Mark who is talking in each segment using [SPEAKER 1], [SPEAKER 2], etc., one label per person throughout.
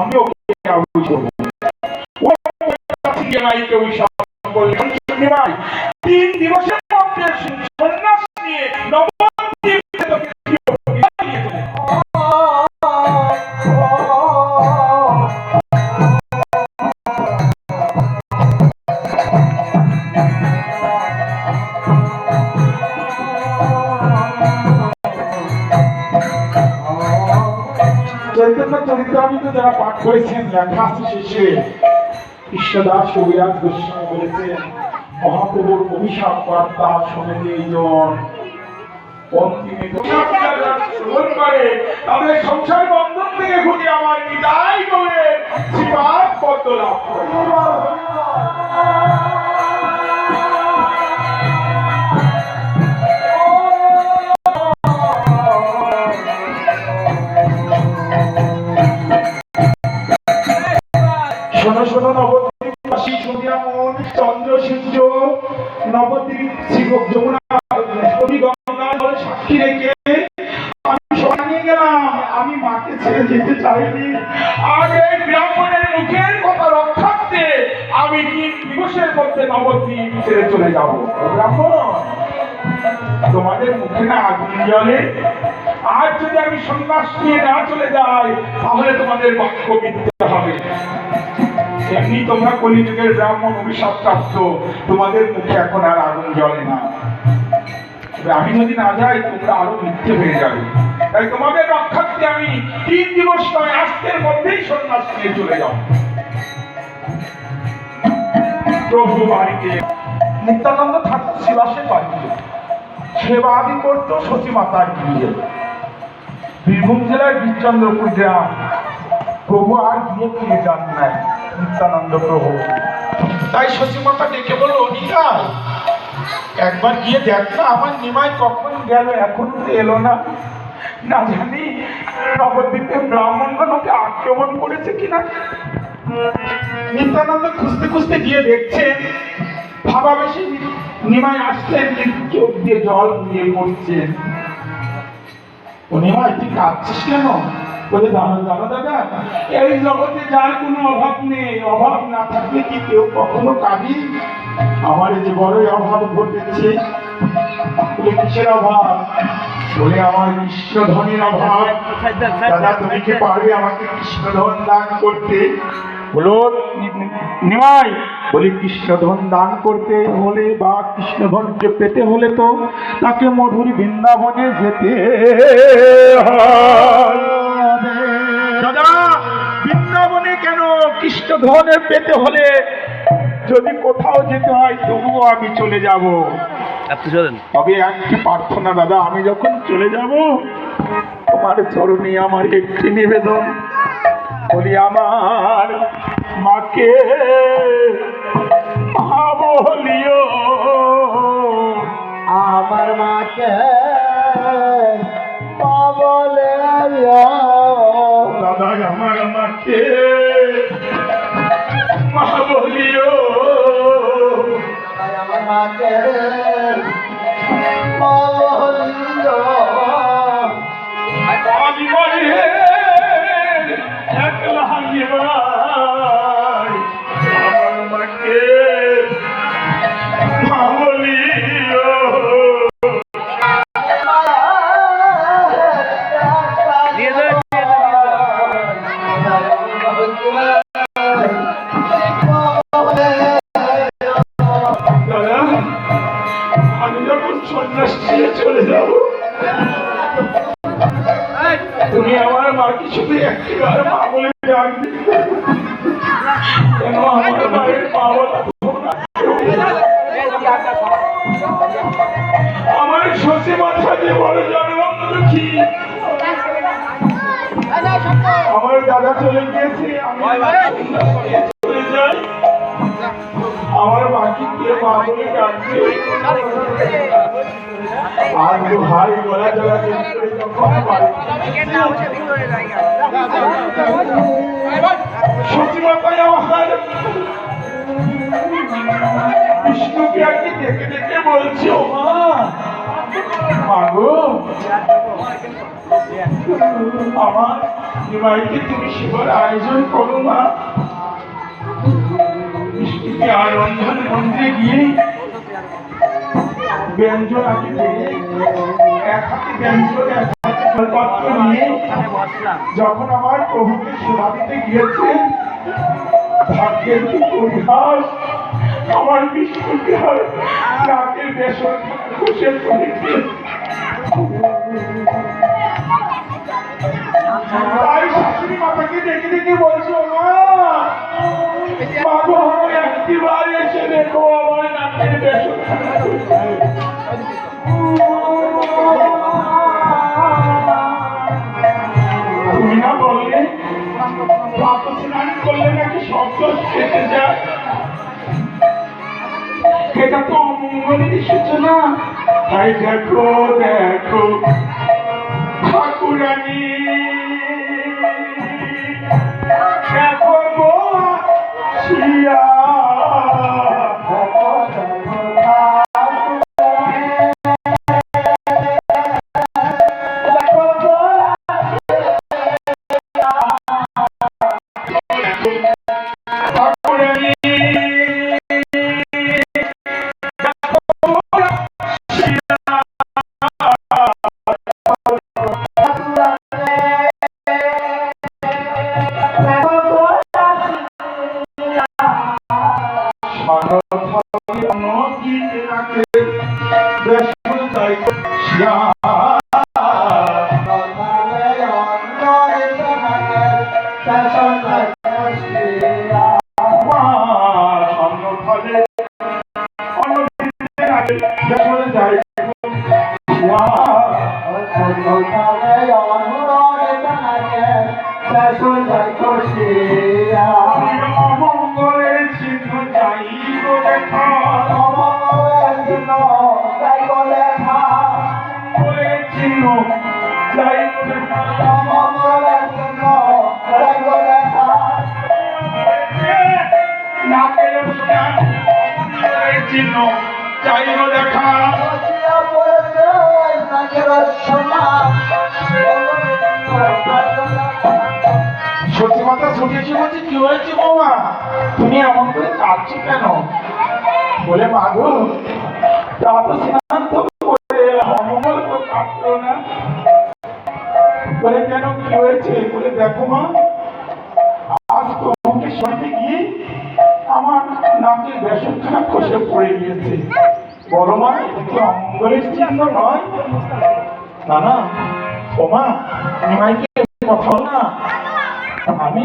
[SPEAKER 1] আমি ওকে বুঝবো তিন দিবসের মধ্যে সন্ন্যাস নিয়ে নবদ্বীপ চৈতন্য চরিতামৃত যারা পাঠ করেছেন লেখা শেষে কৃষ্ণদাস কবিরাজ গোস্বামী বলেছেন মহাপ্রভুর অভিশাপ বার্তা শুনে এইজন অন্তিমে শ্রবণ করে তাদের সংসার বন্ধন থেকে ঘুরে আমার বিদায় করে শ্রীপাদ পদ্ম লাভ করে। শোনো শোনো নবদ্বীপবাসী শুনিয়া মন চন্দ্র সূর্য নবদ্বীপ যমুনা কবি গঙ্গা সাক্ষী রেখে আমি সবাই নিয়ে গেলাম। আমি মাকে ছেড়ে যেতে চাইনি। আগে ব্রাহ্মণের মুখের কথা রক্ষার্থে আমি 3 দিবসের মধ্যে নবদ্বীপ ছেড়ে চলে যাব। ব্রাহ্মণ তোমাদের মুখে না আগুন জ্বলে? আজ যদি আমি সন্ন্যাস নিয়ে না চলে যাই তাহলে তোমাদের বাক্য মিথ্যা হবে। এমনি তোমরা কলিযুগের ব্রাহ্মণ অভিশাপ প্রাপ্ত, তোমাদের মুখে এখন আর আগুন জ্বলে না। আমি যদি না যাই তোমরা আরো মিথ্যে হয়ে যাবে। তাই তোমাদের রক্ষার্থে আমি 3 দিবস নয় আজকের মধ্যেই সন্ন্যাস নিয়ে চলে যাব। প্রভু বাড়িতে নিত্যানন্দ ঠাকুর শিবাসের বাড়িতে সেবা আদি করত সতী মাতার গৃহে, বীরভূম জেলার বীরচন্দ্রপুর গ্রাম। প্রভু আর গিয়ে ফিরে যান নাই নিত্যানন্দ প্রভু। তাই সতী মাতা ডেকে বলল, নিতাই একবার গিয়ে দেখ না আমার নিমাই কখন গেল, এখন এলো না। না জানি নবদ্বীপে ব্রাহ্মণগণকে আক্রমণ করেছে কিনা। নিত্যানন্দ খুঁজতে খুঁজতে গিয়ে দেখছেন ভাবাবেশে নিমাই আসছেন, চোখ দিয়ে জল দিয়ে পড়ছেন। ও নিমাই তুই কাঁদছিস কেন? বলে জানো জানো দাদা, এই জগতে যার কোনো অভাব নেই, অভাব না থাকলে কি কেউ কখনো কাঁদি? আমার যে বড়ই অভাব ঘটেছে। বলে কিসের অভাব? বলে আমার কৃষ্ণধনের অভাব। দাদা তুমি কি পারবে আমাকে কৃষ্ণধন দান করতে? বলো নিমাই, বলি কৃষ্ণধন দান করতে হলে বা কৃষ্ণধনকে পেতে হলে তো তাকে মধুর বৃন্দাবনে যেতে হয়। দাদা বৃন্দাবনে কেন, কৃষ্ণধনে পেতে হলে যদি কোথাও যেতে হয় তবুও আমি চলে যাব। তবে একটি প্রার্থনা দাদা, আমি যখন চলে যাব তোমার চরণে আমার একটি নিবেদন। বলি আমার মাকে বলিও,
[SPEAKER 2] আমার মাকে বলে
[SPEAKER 1] দাদা আমার মাকে মা বলিও,
[SPEAKER 2] আমার মাকে বলিও।
[SPEAKER 1] আমি বলি একলা আমার মাকে মা বলিও। আমি যখন সন্ন্যাস নিয়ে চলে যাব তুমি আমার মাকে শুধু একটিবার মা বলে ডাকবে। কেন আমার মায়ের মা বলা আমার শশী মাথা দিয়ে বড় জন্ম দুঃখী। আমার দাদা চলে গিয়েছে, চলে যাই, আমার বাকি কে মা বলে ডাকবে। আর ভাই গলা জলা সচিমাতায় আমার বিষ্ণুকে আগে দেখে দেখে বলছে, ও মা গো আমার নিমাইকে তুমি সেবার আয়োজন করো মা। মিষ্টিকে আর রন্ধন মন্দিরে গিয়ে ব্যঞ্জন আগে পেয়ে এক হাতে ব্যঞ্জন এক হাতে জলপাত্র নিয়ে যখন আমার প্রভুকে সেবা দিতে গিয়েছেন, ভাগ্যের কি পরিহাস, আমার বিষ্ণুকে আর নাকের বেসন বসে পড়েছে। তাই শাশুড়ি মাতাকে ডেকে ডেকে বলছো, মা মাগো একটিবার এসে দেখো আমার নাকের বেসন। তুমি না বললে প্রাতঃ স্নান করলে নাকি শব্দ কেটে যায়, এটা তো অমঙ্গলের সূচনা। তাই দেখো দেখো ঠাকুরানী, দেখো গো শিয়া, অমঙ্গলের চিহ্ন যাই বলে চিহ্ন যাই বলে নাকের চিহ্ন যাই দেখা সত্যি কথা শুনেছি বলছি, কি হয়েছে বৌমা, তুমি এমন করে কাঁদছো কেন? বলে মাগো প্রাতঃ স্নান তো করে এলাম, অমঙ্গল তো কাটলো না। বলে কেন, কি হয়েছে? বলে দেখো মা, আজ প্রভুকে সঙ্গে গিয়ে আমার নাকের বেসনখানা খসে পড়ে গিয়েছে। বড় মা, এটা কি অমঙ্গলের চিহ্ন নয়? না না ও মা, নিমাইকে কথা না, আমি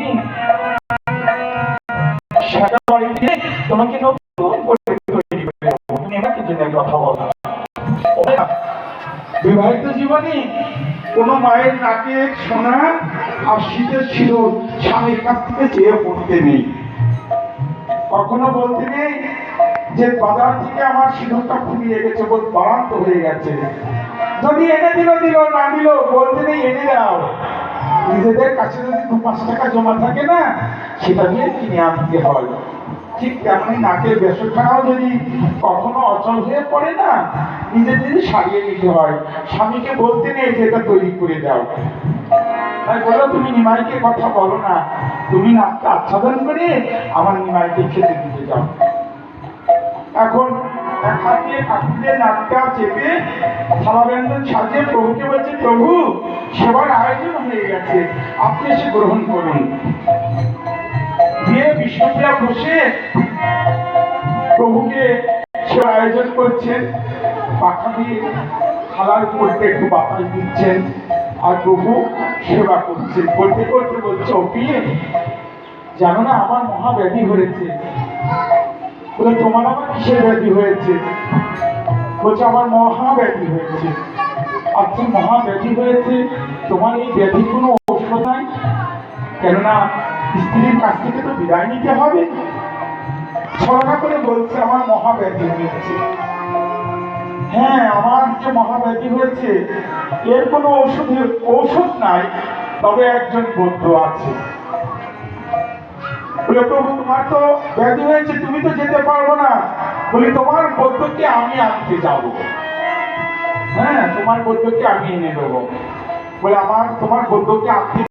[SPEAKER 1] সাদা বাড়ি দিয়ে তোমাকে নতুন করে তৈরি করে দেবো, তুমি আমাকে জেনে কথা বলো। বিবাহিত জীবনে কোনো মায়ের নাকে সোনা আর শীতের সিঁদুর স্বামীর কাছ থেকে চেয়ে পড়তে নেই, কখনো বলতে নেই যে বাজার থেকে আমার সিঁদুরটা ফুরিয়ে গেছে, বোধ বাড়ান্ত হয়ে গেছে। যদি এনে দিল দিল, না দিল বলতে নেই এনে দাও। নিজেদের কাছে যদি 2-5 টাকা জমা থাকে না, সেটা দিয়ে কিনে আনতে হয়। ঠিক তেমনি নাকের বেসনখানাও যদি কখনো অচল হয়ে পড়ে না, নিজের নিজে সারিয়ে নিতে হয়। স্বামীকে বলতে নেই যে এটা তৈরি করে দাও। তাই বলো, তুমি নিমাইকে কথা বলো না, তুমি নাকটা আচ্ছাদন করে আমার নিমাইকে খেতে দিতে যাও। এখন এক হাতে ঠাকুরের নাকটা চেপে থালা ব্যঞ্জন সাজিয়ে প্রভুকে বলছে, প্রভু সেবার আয়োজন হয়ে গেছে, আপনি এসে গ্রহণ করুন। দিয়ে বিষ্ণুপ্রিয়া বসে প্রভুকে সেবার আয়োজন করছেন, পাখা দিয়ে থালার উপরতে একটু বাতাস দিচ্ছেন, আর প্রভু সেবা করছেন। করতে করতে বলছে, ও পিয়ে জানো না আমার মহাব্যাধি হয়েছে। বলে তোমার আবার কিসের ব্যাধি হয়েছে? বলছে আমার মহাব্যাধি হয়েছে। আচ্ছা মহাব্যাধি হয়েছে, তোমার এই ব্যাধি কোনো ঔষধ নাই? কেননা স্ত্রীর কাছ থেকে তো বিদায় নিতে হবে। ছড়া করে বলছে আমার মহাব্যাধি হয়েছে। হ্যাঁ, আমার যে মহাব্যাধি হয়েছে এর কোনো ঔষধ নাই, তবে একজন বৌদ্ধ আছে। বলে প্রভু তোমার তো ব্যাধি হয়েছে, তুমি তো যেতে পারবো না। বলি তোমার বৌদ্ধকে আমি আনতে যাব। হ্যাঁ, তোমার বৌদ্ধকে আমি এনে দেবো। বলে আমার তোমার বন্ধুকে আত্মীয়